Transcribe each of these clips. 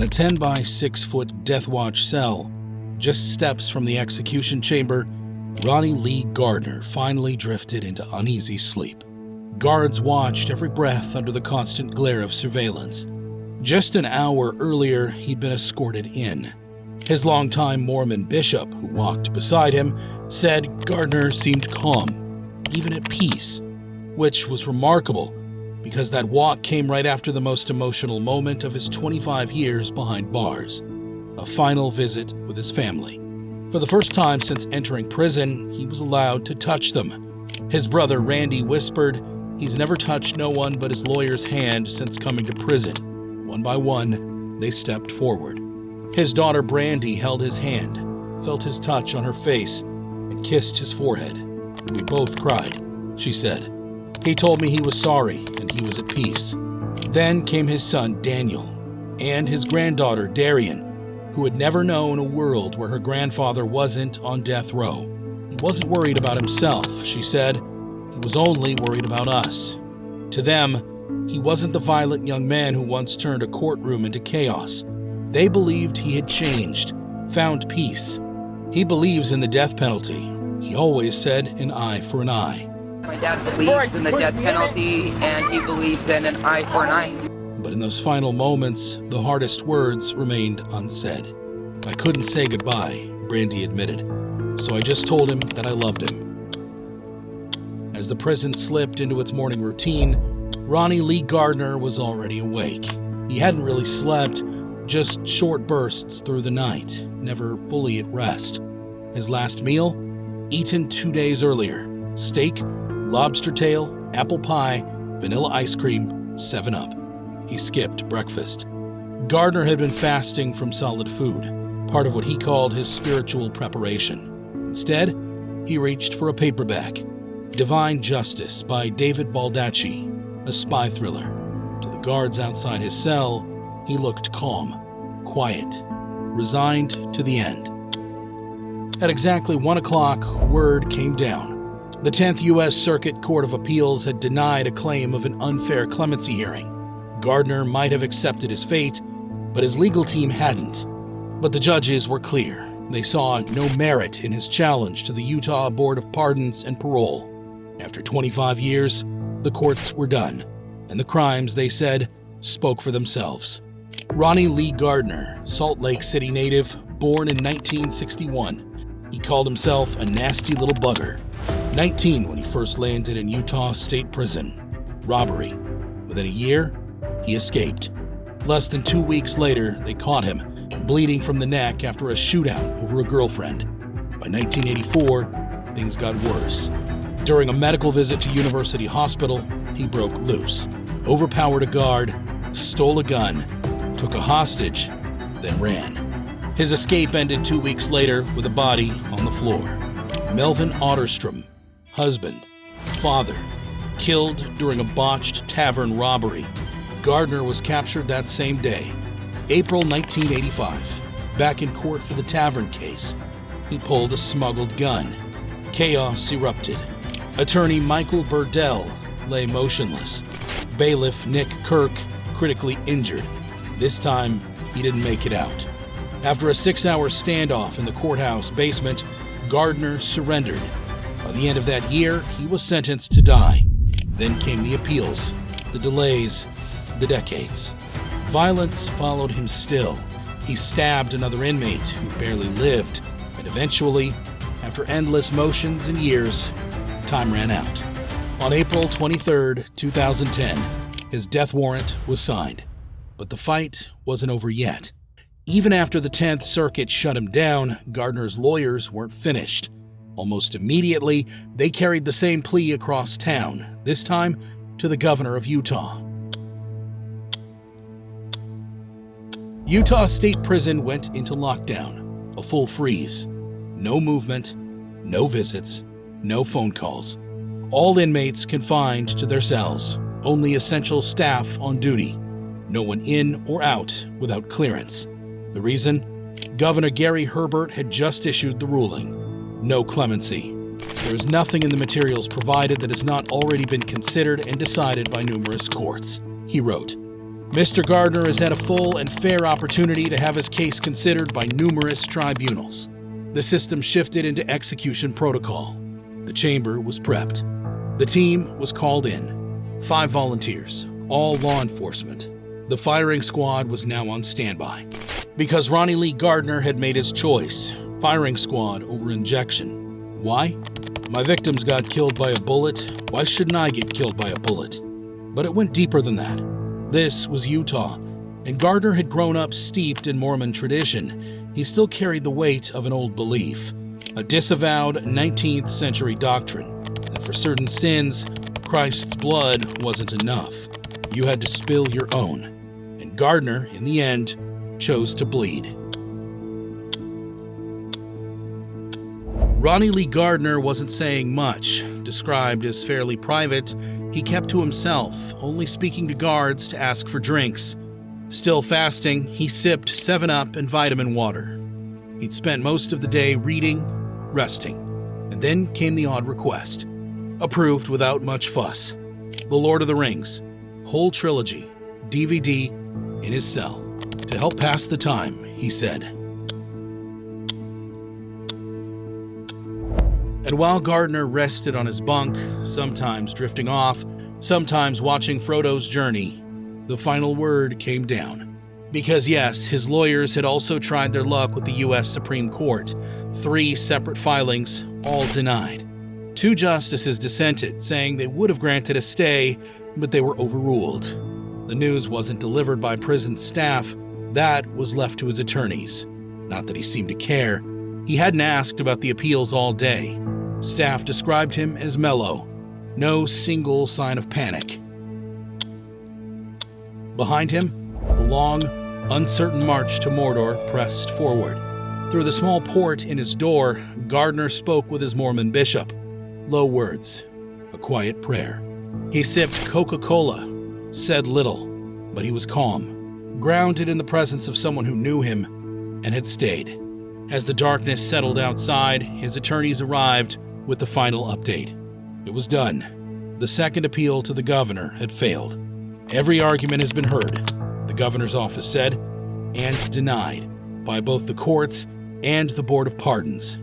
In a 10 by 6 foot death watch cell, just steps from the execution chamber, Ronnie Lee Gardner finally drifted into uneasy sleep. Guards watched every breath under the constant glare of surveillance. Just an hour earlier, he'd been escorted in. His longtime Mormon bishop, who walked beside him, said Gardner seemed calm, even at peace, which was remarkable because that walk came right after the most emotional moment of his 25 years behind bars, a final visit with his family. For the first time since entering prison, he was allowed to touch them. His brother Randy whispered he's never touched no one but his lawyer's hand since coming to prison. One by one, they stepped forward. His daughter Brandy held his hand, felt his touch on her face, and kissed his forehead. We both cried, she said. He told me he was sorry and he was at peace. Then came his son Daniel and his granddaughter Darian, who had never known a world where her grandfather wasn't on death row. He wasn't worried about himself, she said. He was only worried about us. To them, he wasn't the violent young man who once turned a courtroom into chaos. They believed he had changed, found peace. He believes in the death penalty. He always said an eye for an eye. My dad believes in the death penalty, and he believes in an eye for an eye. But in those final moments, the hardest words remained unsaid. I couldn't say goodbye, Brandy admitted, so I just told him that I loved him. As the prison slipped into its morning routine, Ronnie Lee Gardner was already awake. He hadn't really slept, just short bursts through the night, never fully at rest. His last meal? Eaten 2 days earlier. Steak, lobster tail, apple pie, vanilla ice cream, 7-Up. He skipped breakfast. Gardner had been fasting from solid food, part of what he called his spiritual preparation. Instead, he reached for a paperback, Divine Justice by David Baldacci, a spy thriller. To the guards outside his cell, he looked calm, quiet, resigned to the end. At exactly 1 o'clock, word came down. The 10th U.S. Circuit Court of Appeals had denied a claim of an unfair clemency hearing. Gardner might have accepted his fate, but his legal team hadn't. But the judges were clear. They saw no merit in his challenge to the Utah Board of Pardons and Parole. After 25 years, the courts were done, and the crimes, they said, spoke for themselves. Ronnie Lee Gardner, Salt Lake City native, born in 1961. He called himself a nasty little bugger. 19 when he first landed in Utah State Prison. Robbery. Within a year, he escaped. Less than 2 weeks later, they caught him, bleeding from the neck after a shootout over a girlfriend. By 1984, things got worse. During a medical visit to University Hospital, he broke loose, overpowered a guard, stole a gun, took a hostage, then ran. His escape ended 2 weeks later with a body on the floor. Melvin Otterstrom, husband, father, killed during a botched tavern robbery. Gardner was captured that same day, April 1985, back in court for the tavern case. He pulled a smuggled gun. Chaos erupted. Attorney Michael Burdell lay motionless. Bailiff Nick Kirk critically injured. This time, he didn't make it out. After a 6-hour standoff in the courthouse basement, Gardner surrendered. By the end of that year, he was sentenced to die. Then came the appeals, the delays, the decades. Violence followed him still. He stabbed another inmate who barely lived, and eventually, after endless motions and years, time ran out. On April 23, 2010, his death warrant was signed. But the fight wasn't over yet. Even after the 10th Circuit shut him down, Gardner's lawyers weren't finished. Almost immediately, they carried the same plea across town, this time to the governor of Utah. Utah State Prison went into lockdown, a full freeze. No movement, no visits, no phone calls. All inmates confined to their cells, only essential staff on duty. No one in or out without clearance. The reason? Governor Gary Herbert had just issued the ruling. No clemency. There is nothing in the materials provided that has not already been considered and decided by numerous courts. He wrote, Mr. Gardner has had a full and fair opportunity to have his case considered by numerous tribunals. The system shifted into execution protocol. The chamber was prepped. The team was called in. 5 volunteers, all law enforcement. The firing squad was now on standby. Because Ronnie Lee Gardner had made his choice, firing squad over injection. Why? My victims got killed by a bullet. Why shouldn't I get killed by a bullet? But it went deeper than that. This was Utah, and Gardner had grown up steeped in Mormon tradition. He still carried the weight of an old belief, a disavowed 19th century doctrine that for certain sins, Christ's blood wasn't enough. You had to spill your own. And Gardner, in the end, chose to bleed. Ronnie Lee Gardner wasn't saying much. Described as fairly private, he kept to himself, only speaking to guards to ask for drinks. Still fasting, he sipped 7-Up and vitamin water. He'd spent most of the day reading, resting, and then came the odd request. Approved without much fuss. The Lord of the Rings, whole trilogy, DVD, in his cell. To help pass the time, he said. And while Gardner rested on his bunk, sometimes drifting off, sometimes watching Frodo's journey, the final word came down. Because yes, his lawyers had also tried their luck with the U.S. Supreme Court. 3 separate filings, all denied. 2 justices dissented, saying they would have granted a stay, but they were overruled. The news wasn't delivered by prison staff. That was left to his attorneys. Not that he seemed to care. He hadn't asked about the appeals all day. Staff described him as mellow. No single sign of panic. Behind him, the long, uncertain march to Mordor pressed forward. Through the small port in his door, Gardner spoke with his Mormon bishop. Low words, a quiet prayer. He sipped Coca-Cola, said little, but he was calm, grounded in the presence of someone who knew him and had stayed. As the darkness settled outside, his attorneys arrived with the final update. It was done. The second appeal to the governor had failed. Every argument has been heard, the governor's office said, and denied by both the courts and the Board of Pardons.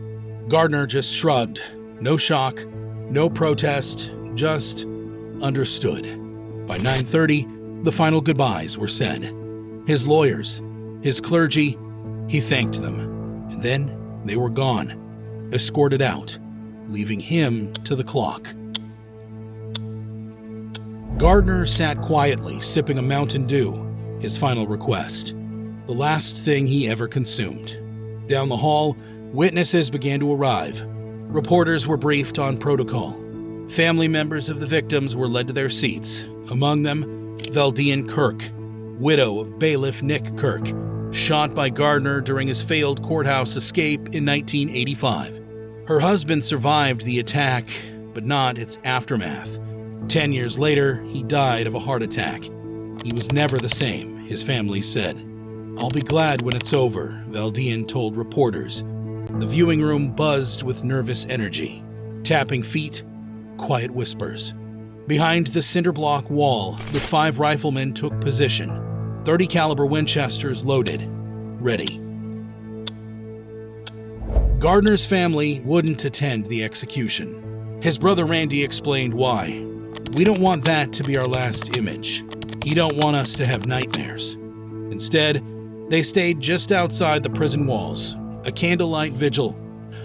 Gardner just shrugged. No shock, no protest, just understood. By 9:30, the final goodbyes were said. His lawyers, his clergy, he thanked them. And then they were gone, escorted out, leaving him to the clock. Gardner sat quietly, sipping a Mountain Dew, his final request, the last thing he ever consumed. Down the hall, witnesses began to arrive. Reporters were briefed on protocol. Family members of the victims were led to their seats, among them Valdian Kirk, widow of bailiff Nick Kirk, shot by Gardner during his failed courthouse escape in 1985. Her husband survived the attack, but not its aftermath. 10 years later, he died of a heart attack. He was never the same, his family said. I'll be glad when it's over, Valdian told reporters. The viewing room buzzed with nervous energy. Tapping feet, quiet whispers. Behind the cinder block wall, the 5 riflemen took position. 30 caliber Winchesters loaded, ready. Gardner's family wouldn't attend the execution. His brother Randy explained why. We don't want that to be our last image. He don't want us to have nightmares. Instead, they stayed just outside the prison walls, a candlelight vigil.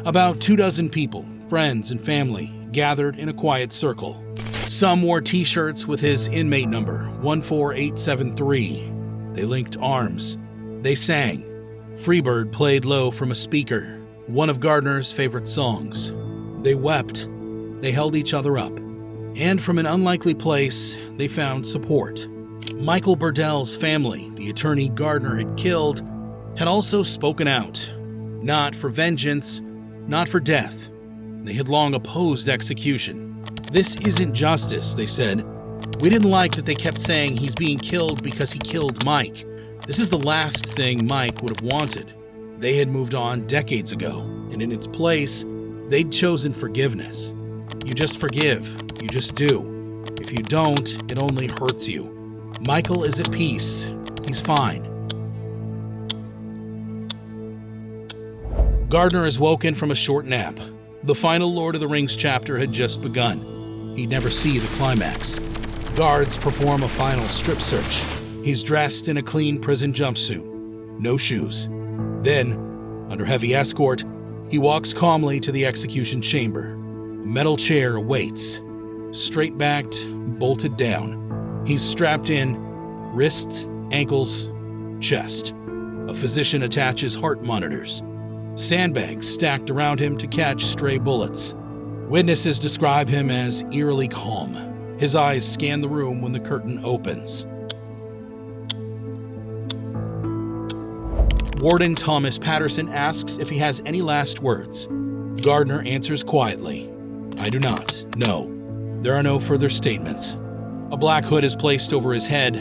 About 24 people, friends and family, gathered in a quiet circle. Some wore t-shirts with his inmate number, 14873. They linked arms. They sang. Freebird played low from a speaker, one of Gardner's favorite songs. They wept. They held each other up. And from an unlikely place, they found support. Michael Burdell's family, the attorney Gardner had killed, had also spoken out. Not for vengeance, not for death. They had long opposed execution. This isn't justice, they said. We didn't like that they kept saying he's being killed because he killed Mike. This is the last thing Mike would have wanted. They had moved on decades ago, and in its place, they'd chosen forgiveness. You just forgive. You just do. If you don't, it only hurts you. Michael is at peace. He's fine. Gardner is woken from a short nap. The final Lord of the Rings chapter had just begun. He'd never see the climax. Guards perform a final strip search. He's dressed in a clean prison jumpsuit. No shoes. Then, under heavy escort, he walks calmly to the execution chamber. A metal chair awaits. Straight-backed, bolted down. He's strapped in, wrists, ankles, chest. A physician attaches heart monitors. Sandbags stacked around him to catch stray bullets. Witnesses describe him as eerily calm. His eyes scan the room when the curtain opens. Warden Thomas Patterson asks if he has any last words. Gardner answers quietly, "I do not. No. There are no further statements." A black hood is placed over his head,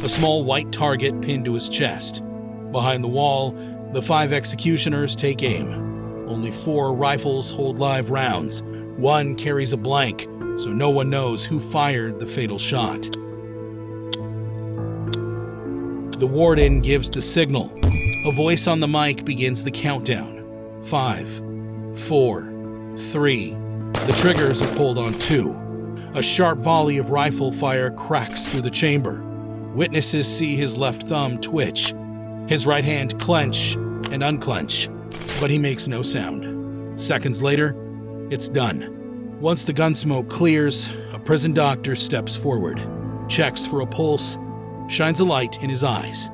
a small white target pinned to his chest. Behind the wall, the 5 executioners take aim. Only 4 rifles hold live rounds. 1 carries a blank, so no one knows who fired the fatal shot. The warden gives the signal. A voice on the mic begins the countdown. 5, 4, 3. The triggers are pulled on 2. A sharp volley of rifle fire cracks through the chamber. Witnesses see his left thumb twitch, his right hand clench and unclench, but he makes no sound. Seconds later, it's done. Once the gun smoke clears, a prison doctor steps forward, checks for a pulse, shines a light in his eyes.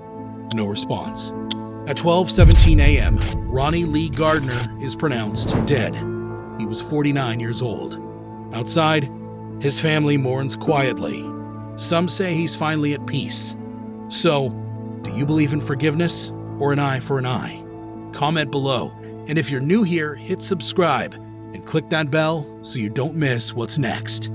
No response. At 12:17 a.m., Ronnie Lee Gardner is pronounced dead. He was 49 years old. Outside, his family mourns quietly. Some say he's finally at peace. So, do you believe in forgiveness or an eye for an eye? Comment below, and if you're new here, hit subscribe and click that bell so you don't miss what's next.